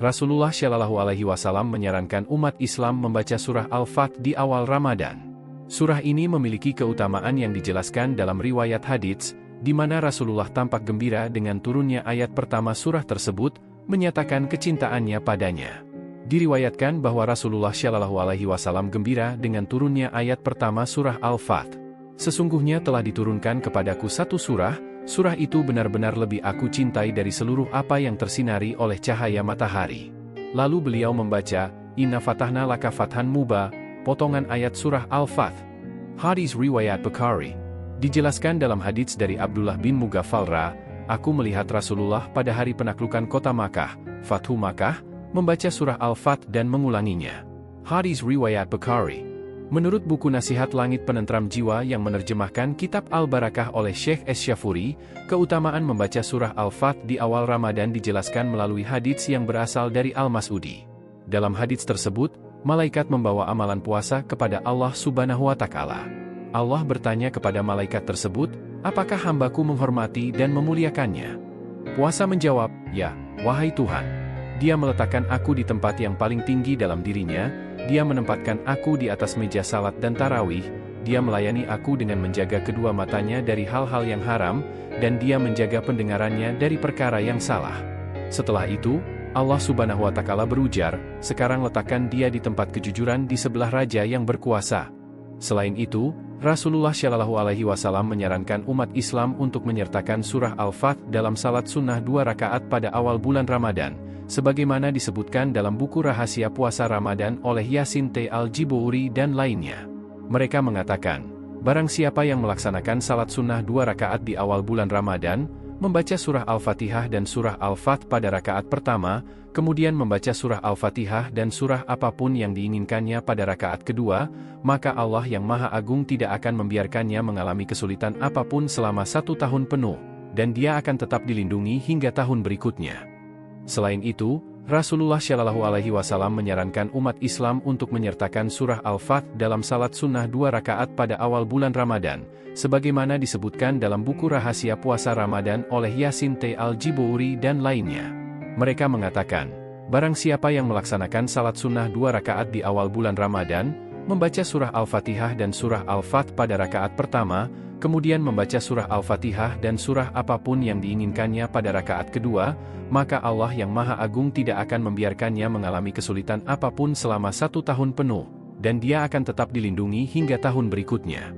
Rasulullah Shallallahu Alaihi Wasallam menyarankan umat Islam membaca surah Al-Fath di awal Ramadan. Surah ini memiliki keutamaan yang dijelaskan dalam riwayat hadits, di mana Rasulullah tampak gembira dengan turunnya ayat pertama surah tersebut, menyatakan kecintaannya padanya. Diriwayatkan bahwa Rasulullah Shallallahu Alaihi Wasallam gembira dengan turunnya ayat pertama surah Al-Fath. Sesungguhnya telah diturunkan kepadaku satu surah, surah itu benar-benar lebih aku cintai dari seluruh apa yang tersinari oleh cahaya matahari. Lalu beliau membaca, Inna fatahna laka fathan muba, potongan ayat surah Al-Fath. Hadis riwayat Bukhari. Dijelaskan dalam hadits dari Abdullah bin Mughaffal, aku melihat Rasulullah pada hari penaklukan kota Makkah, Fathu Makkah, membaca surah Al-Fath dan mengulanginya. Hadis riwayat Bukhari. Menurut buku Nasihat Langit Penentram Jiwa yang menerjemahkan kitab Al-Barakah oleh Syekh Esyafuri, keutamaan membaca surah Al-Fath di awal Ramadan dijelaskan melalui hadits yang berasal dari Al-Mas'udi. Dalam hadits tersebut, malaikat membawa amalan puasa kepada Allah Subhanahu wa Ta'ala. Allah bertanya kepada malaikat tersebut, apakah hambaku menghormati dan memuliakannya? Puasa menjawab, ya, wahai Tuhan. Dia meletakkan aku di tempat yang paling tinggi dalam dirinya, dia menempatkan aku di atas meja salat dan tarawih, dia melayani aku dengan menjaga kedua matanya dari hal-hal yang haram, dan dia menjaga pendengarannya dari perkara yang salah. Setelah itu, Allah Subhanahu wa Ta'ala berujar, sekarang letakkan dia di tempat kejujuran di sebelah raja yang berkuasa. Selain itu, Rasulullah Shallallahu Alaihi Wasallam menyarankan umat Islam untuk menyertakan surah Al-Fath dalam salat sunnah 2 rakaat pada awal bulan Ramadan, sebagaimana disebutkan dalam buku Rahasia Puasa Ramadan oleh Yasin T. Al-Jibouri dan lainnya. Mereka mengatakan, barang siapa yang melaksanakan salat sunnah 2 rakaat di awal bulan Ramadan, membaca surah Al-Fatihah dan surah Al-Fath pada rakaat pertama, kemudian membaca surah Al-Fatihah dan surah apapun yang diinginkannya pada rakaat kedua, maka Allah yang Maha Agung tidak akan membiarkannya mengalami kesulitan apapun selama 1 tahun penuh, dan dia akan tetap dilindungi hingga tahun berikutnya. Selain itu, Rasulullah Shallallahu Alaihi Wasallam menyarankan umat Islam untuk menyertakan surah Al-Fath dalam salat sunnah 2 rakaat pada awal bulan Ramadan, sebagaimana disebutkan dalam buku Rahasia Puasa Ramadan oleh Yasin T. Al-Jibouri dan lainnya. Mereka mengatakan, barang siapa yang melaksanakan salat sunnah 2 rakaat di awal bulan Ramadan, membaca surah Al-Fatihah dan surah Al-Fath pada rakaat pertama, kemudian membaca surah Al-Fatihah dan surah apapun yang diinginkannya pada rakaat kedua, maka Allah yang Maha Agung tidak akan membiarkannya mengalami kesulitan apapun selama 1 tahun penuh, dan dia akan tetap dilindungi hingga tahun berikutnya.